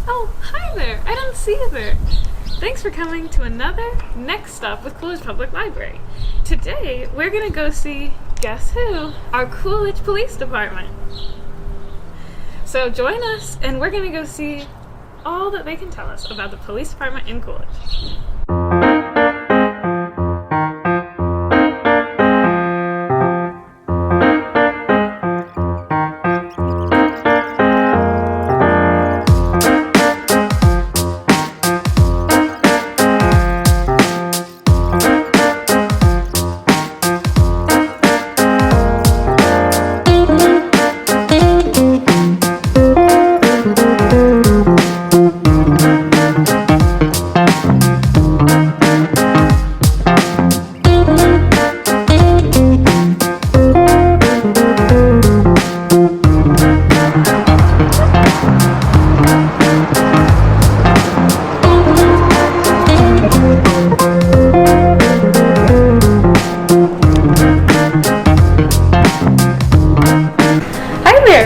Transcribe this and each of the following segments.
Oh, hi there. I didn't see you there. Thanks for coming to another Next Stop with Coolidge Public Library. Today, we're going to go see, guess who? Our Coolidge Police Department. So join us, and we're going to go see all that they can tell us about the police department in Coolidge.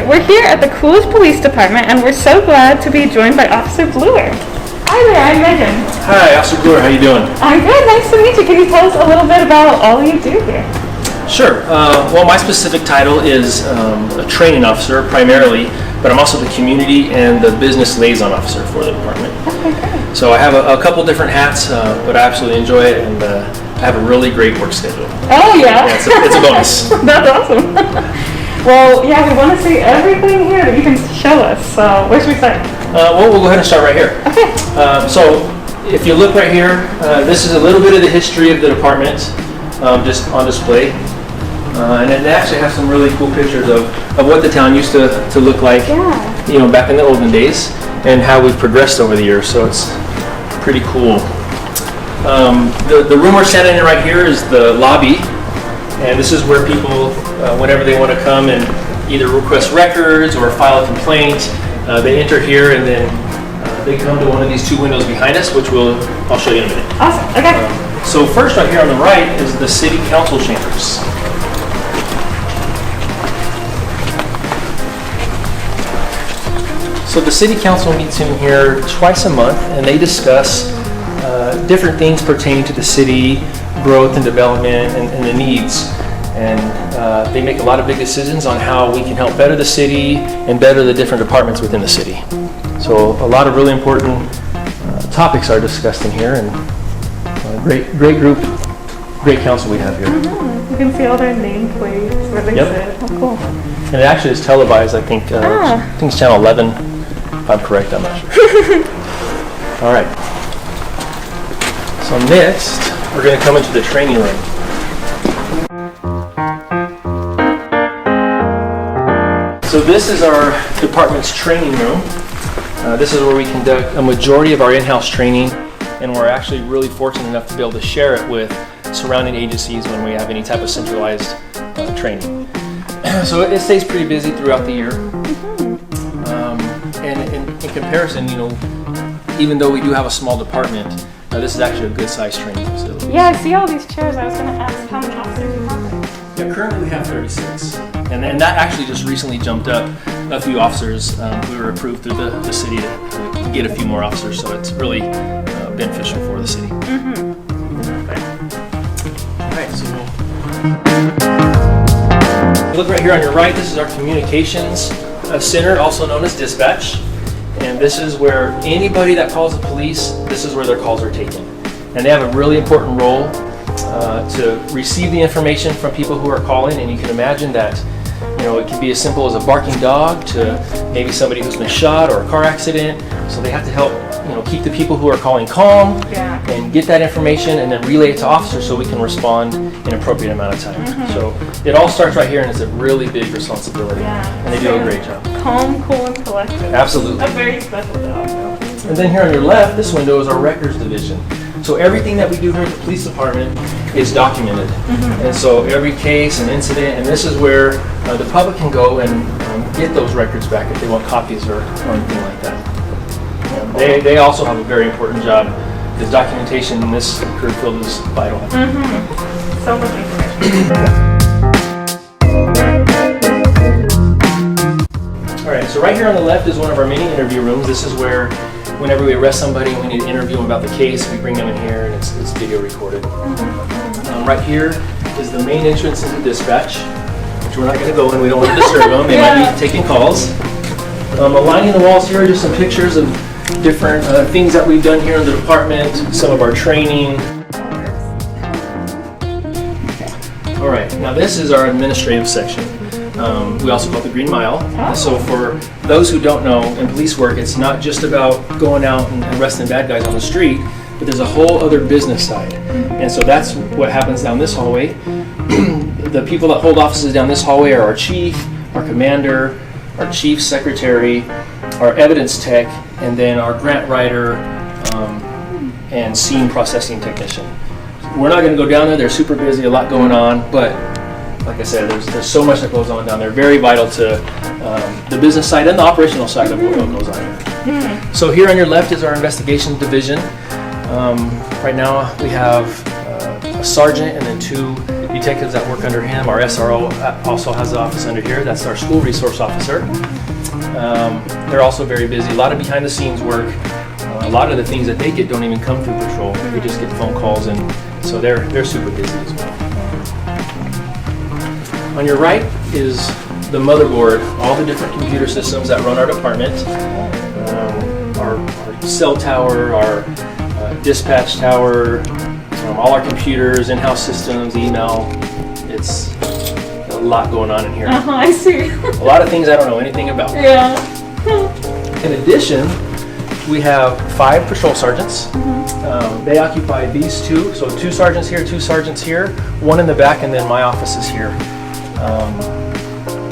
We're here at the Coolidge Police Department, and we're so glad to be joined by Officer Blouir. Hi there, I'm Megan. Hi, Officer Blouir, how you doing? I'm good, nice to meet you. Can you tell us a little bit about all you do here? Sure. Well, my specific title is a training officer primarily, but I'm also the community and the business liaison officer for the department. Okay, great. So I have a couple different hats, but I absolutely enjoy it, and I have a really great work schedule. Oh, yeah? Yeah, it's a bonus. That's awesome. Well, yeah, we want to see everything here that you can show us, so where should we start? Well, we'll go ahead and start right here. Okay. So if you look right here, this is a little bit of the history of the department just on display. And it actually has some really cool pictures of what the town used to look like, back in the olden days, and how we've progressed over the years, so it's pretty cool. The room we're standing in right here is the lobby, and this is where people, whenever they want to come and either request records or file a complaint, they enter here, and then they come to one of these two windows behind us, which I'll show you in a minute. Awesome, okay. So first right here on the right is the city council chambers. So the city council meets in here twice a month, and they discuss different things pertaining to the city growth and development and the needs. And they make a lot of big decisions on how we can help better the city and better the different departments within the city. So a lot of really important topics are discussed in here, and great group, great council we have here. Mm-hmm. You can see all their nameplates where they sit. Oh, cool. And it actually is televised, I think it's channel 11, if I'm correct, I'm not sure. All right. So next, we're going to come into the training room. So this is our department's training room. This is where we conduct a majority of our in-house training, and we're actually really fortunate enough to be able to share it with surrounding agencies when we have any type of centralized training. So it stays pretty busy throughout the year. And in comparison, even though we do have a small department, this is actually a good sized training facility. Yeah, I see all these chairs. I was going to ask how many officers you have there. Yeah, currently we have 36. And that actually just recently jumped up a few officers. We were approved through the city to get a few more officers, so it's really beneficial for the city. All right, so look right here on your right. This is our communications center, also known as dispatch. And this is where anybody that calls the police, this is where their calls are taken. And they have a really important role to receive the information from people who are calling. And you can imagine that, it can be as simple as a barking dog to maybe somebody who's been shot or a car accident. So they have to help, keep the people who are calling calm and get that information and then relay it to officers so we can respond in an appropriate amount of time. So it all starts right here, and it's a really big responsibility. And they do a great job. Calm, cool, and collected. Absolutely. A very special job. And then here on your left, this window is our records division. So everything that we do here at the police department is documented. And so every case and incident, and this is where the public can go and get those records back if they want copies or anything like that. They also have a very important job, because documentation in this career field is vital. So much information. All right, so right here on the left is one of our mini interview rooms. This is where whenever we arrest somebody and we need to interview them about the case, we bring them in here and it's video recorded. Right here is the main entrance into dispatch, which we're not going to go in. We don't want to disturb them. They might be taking calls. Aligning the walls here are just some pictures of different things that we've done here in the department, some of our training. All right, now this is our administrative section. We also call it the Green Mile. So for those who don't know, in police work, it's not just about going out and arresting bad guys on the street, but there's a whole other business side. And so that's what happens down this hallway. The people that hold offices down this hallway are our chief, our commander, our chief secretary, our evidence tech, and then our grant writer and scene processing technician. We're not going to go down there. They're super busy, a lot going on, but like I said, there's so much that goes on down there. Very vital to the business side and the operational side of what goes on here. So here on your left is our investigation division. Right now we have a sergeant and then 2 detectives that work under him. Our SRO also has the office under here. That's our school resource officer. They're also very busy. A lot of behind the scenes work. A lot of the things that they get don't even come through patrol. We just get phone calls, and so they're super busy as well. On your right is the motherboard, all the different computer systems that run our department. Our cell tower, our dispatch tower, all our computers, in-house systems, email. It's a lot going on in here. I see. A lot of things I don't know anything about. Yeah. In addition, we have 5 patrol sergeants. They occupy these 2, so 2 sergeants here, 2 sergeants here, 1 in the back, and then my office is here.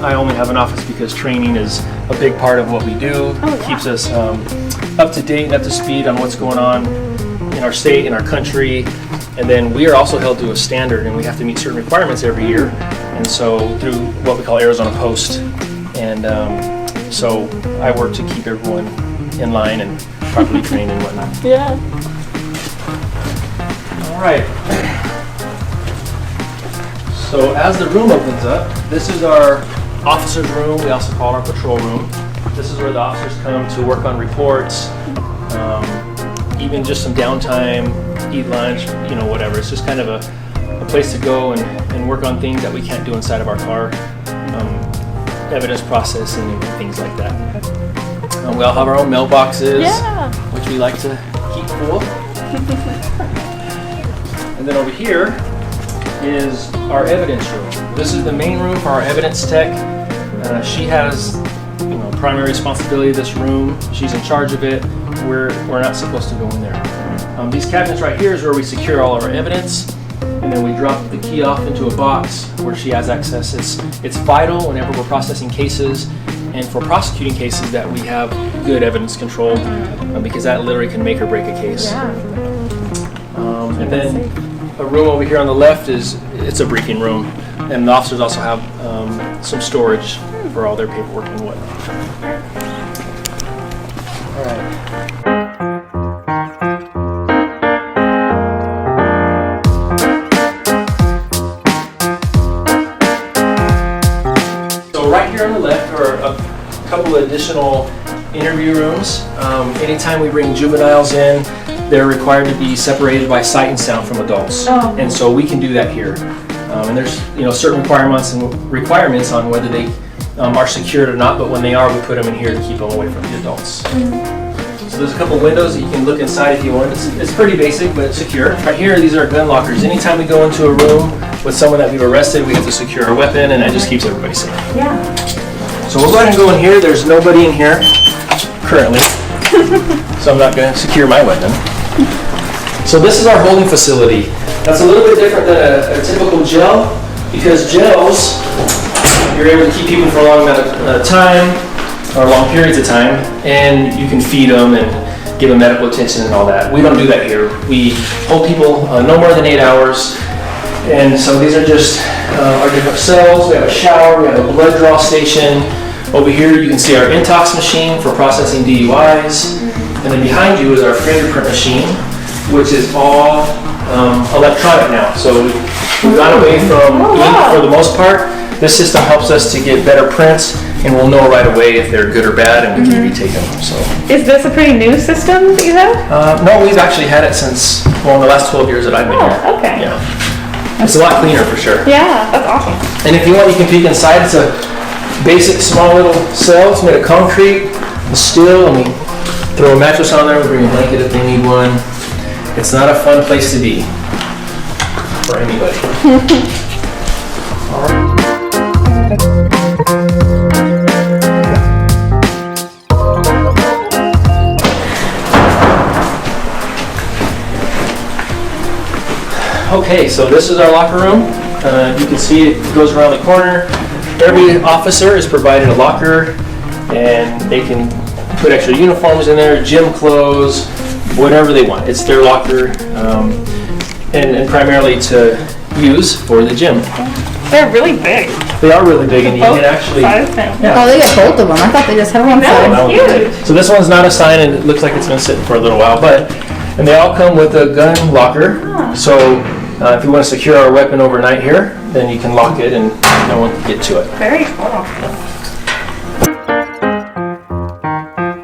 I only have an office because training is a big part of what we do. It keeps us up to date and up to speed on what's going on in our state, in our country. And then we are also held to a standard, and we have to meet certain requirements every year. And so through what we call Arizona Post. And so I work to keep everyone in line and properly trained and whatnot. Yeah. All right. So as the room opens up, this is our officer's room. We also call it our patrol room. This is where the officers come to work on reports, even just some downtime, eat lunch, whatever. It's just kind of a place to go and work on things that we can't do inside of our car, evidence processing and things like that. We all have our own mailboxes, which we like to keep full. And then over here is our evidence room. This is the main room for our evidence tech. She has primary responsibility of this room. She's in charge of it. We're not supposed to go in there. These cabinets right here is where we secure all of our evidence, and then we drop the key off into a box where she has access. It's vital whenever we're processing cases and for prosecuting cases that we have good evidence control, because that literally can make or break a case. And then a room over here on the left it's a briefing room, and the officers also have some storage for all their paperwork and whatnot. All right. So right here on the left are a couple of additional interview rooms. Anytime we bring juveniles in, they're required to be separated by sight and sound from adults, and so we can do that here. And there's certain requirements on whether they are secured or not. But when they are, we put them in here to keep them away from the adults. So there's a couple windows that you can look inside if you want. It's pretty basic, but it's secure. Right here, these are gun lockers. Anytime we go into a room with someone that we've arrested, we have to secure our weapon, and that just keeps everybody safe. Yeah. So we'll go ahead and go in here. There's nobody in here currently, so I'm not going to secure my weapon. So this is our holding facility. That's a little bit different than a typical jail, because jails, you're able to keep people for a long amount of time, or long periods of time, and you can feed them and give them medical attention and all that. We don't do that here. We hold people no more than 8 hours, and so these are just our different cells. We have a shower, we have a blood draw station. Over here you can see our intox machine for processing DUIs, and then behind you is our fingerprint machine, which is all electronic now. So we've gone away from ink for the most part. This system helps us to get better prints and we'll know right away if they're good or bad, and we can retake them. So. Is this a pretty new system that you have? No, we've actually had it since, well, in the last 12 years that I've been here. Okay. Yeah. It's a lot cleaner for sure. Yeah, that's awesome. And if you want, you can peek inside. It's a basic small little cell. It's made of concrete and steel, and we throw a mattress on there. We bring a blanket if they need one. It's not a fun place to be for anybody. All right. Okay, so this is our locker room. You can see it goes around the corner. Every officer is provided a locker, and they can put extra uniforms in there, gym clothes, whatever they want. It's their locker, and primarily to use for the gym. They're really big. They are really big, and you can actually. Oh, they got both of them. I thought they just had one side. No, it's huge. So this one's not assigned, and it looks like it's been sitting for a little while, and they all come with a gun locker. So if you want to secure our weapon overnight here, then you can lock it and no one can get to it. Very cool.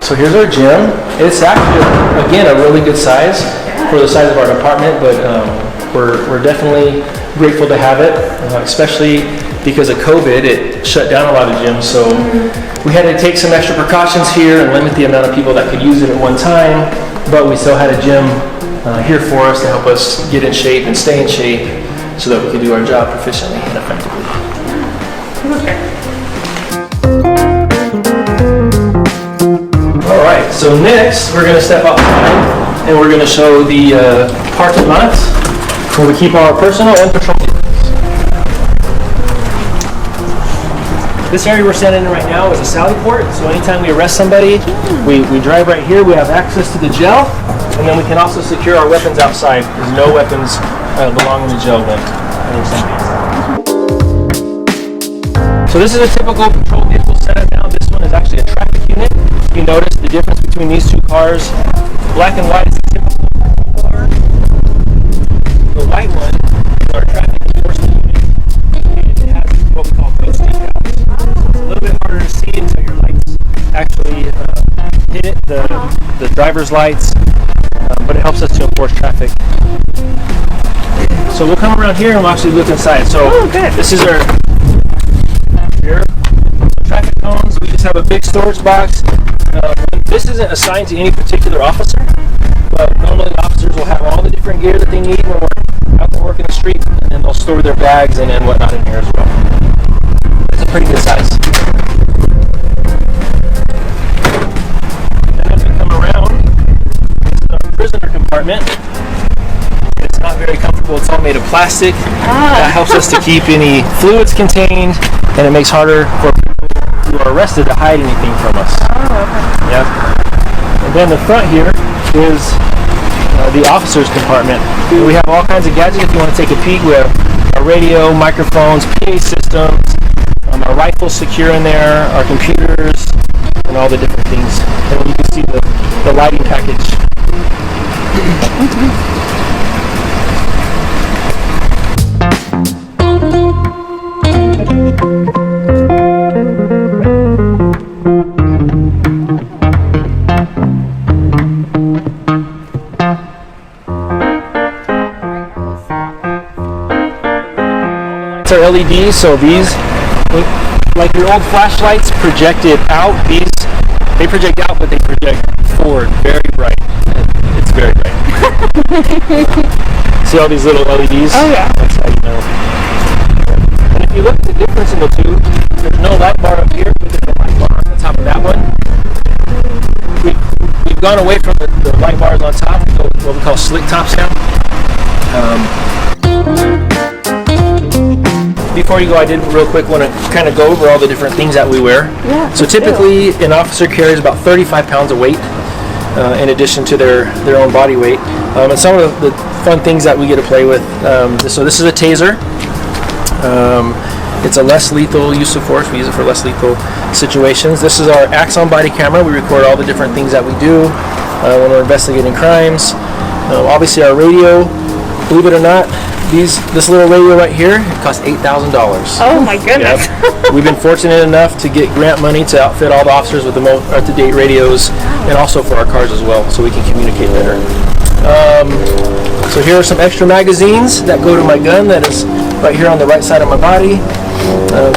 So here's our gym. It's actually, again, a really good size for the size of our department, but we're definitely grateful to have it, especially because of COVID. It shut down a lot of gyms, so we had to take some extra precautions here and limit the amount of people that could use it at one time, but we still had a gym here for us to help us get in shape and stay in shape so that we could do our job proficiently and effectively. All right, so next we're going to step outside and we're going to show the parking lot where we keep our personal and patrol vehicles. This area we're standing in right now is a sally port, so anytime we arrest somebody, we drive right here, we have access to the jail, and then we can also secure our weapons outside, because no weapons belong in the jail when there's somebody inside. So this is a typical patrol vehicle setup now. This one is actually a traffic unit. You notice the difference between these two cars. Black and white is the typical car. The white one is our traffic enforcement unit. And it has what we call ghost decals. So it's a little bit harder to see until your lights actually hit it, the driver's lights, but it helps us to enforce traffic. So we'll come around here and we'll actually look inside. So this is our traffic cones. We just have a big storage box. This isn't assigned to any particular officer, but normally officers will have all the different gear that they need when we're out there working the street, and then they'll store their bags and whatnot in here as well. It's a pretty good size. And as we come around, this is our prisoner compartment. It's not very comfortable. It's all made of plastic. That helps us to keep any fluids contained, and it makes harder for people who are arrested to hide anything from us. Yep. And then the front here is the officer's compartment. We have all kinds of gadgets if you want to take a peek. We have our radio, microphones, PA systems, our rifles secure in there, our computers, and all the different things. And you can see the lighting package. Are LEDs, so these, like your old flashlights, projected out. These, they project out, but they project forward, very bright. It's very bright. See all these little LEDs? Oh yeah. That's how you know. And if you look at the difference in the two, there's no light bar up here, but there's a light bar on the top of that one. We've gone away from the light bars on top, to what we call slick tops now. Before you go, I did real quick want to kind of go over all the different things that we wear. Yeah, so typically an officer carries about 35 pounds of weight in addition to their own body weight. And some of the fun things that we get to play with. So this is a taser. It's a less lethal use of force. We use it for less lethal situations. This is our Axon body camera. We record all the different things that we do when we're investigating crimes. Obviously our radio, believe it or not, this little radio right here, it costs $8,000. Oh my goodness. Yep. We've been fortunate enough to get grant money to outfit all the officers with the most up-to-date radios, and also for our cars as well, so we can communicate better. So here are some extra magazines that go to my gun that is right here on the right side of my body.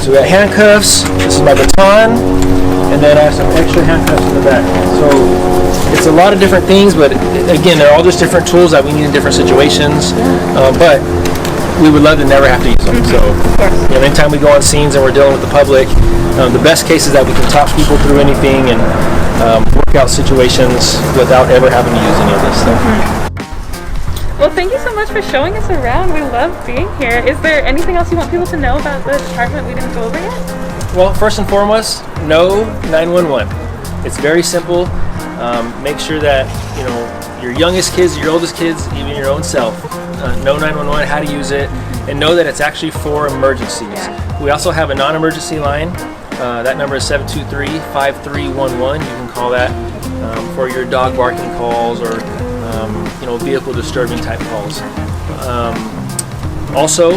So we got handcuffs, this is my baton, and then I have some extra handcuffs in the back. So it's a lot of different things, but again, they're all just different tools that we need in different situations. But we would love to never have to use them. So anytime we go on scenes and we're dealing with the public, the best case is that we can talk people through anything and work out situations without ever having to use any of this stuff. Well, thank you so much for showing us around. We love being here. Is there anything else you want people to know about the department we didn't go over yet? Well, first and foremost, know 911. It's very simple. Make sure that your youngest kids, your oldest kids, even your own self, know 911, how to use it, and know that it's actually for emergencies. We also have a non-emergency line. That number is 723-5311. You can call that for your dog barking calls or vehicle disturbing type calls. Also,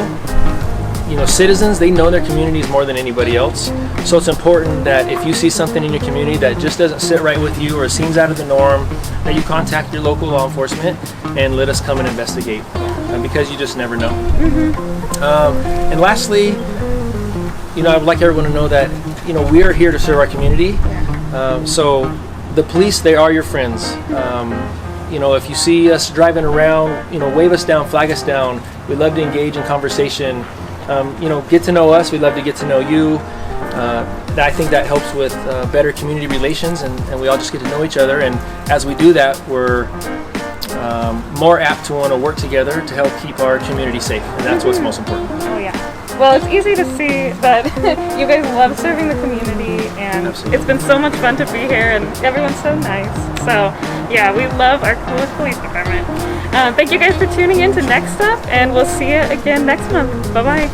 citizens, they know their communities more than anybody else. So it's important that if you see something in your community that just doesn't sit right with you or seems out of the norm, that you contact your local law enforcement and let us come and investigate, because you just never know. And lastly, I would like everyone to know that we are here to serve our community. So the police, they are your friends. If you see us driving around, wave us down, flag us down. We'd love to engage in conversation. Get to know us. We'd love to get to know you. I think that helps with better community relations, and we all just get to know each other. And as we do that, we're more apt to want to work together to help keep our community safe. And that's what's most important. Oh yeah. Well, it's easy to see that you guys love serving the community, and Absolutely. It's been so much fun to be here, and everyone's so nice. So, yeah, we love our Coolidge Police Department. Thank you guys for tuning in to Next Up, and we'll see you again next month. Bye-bye.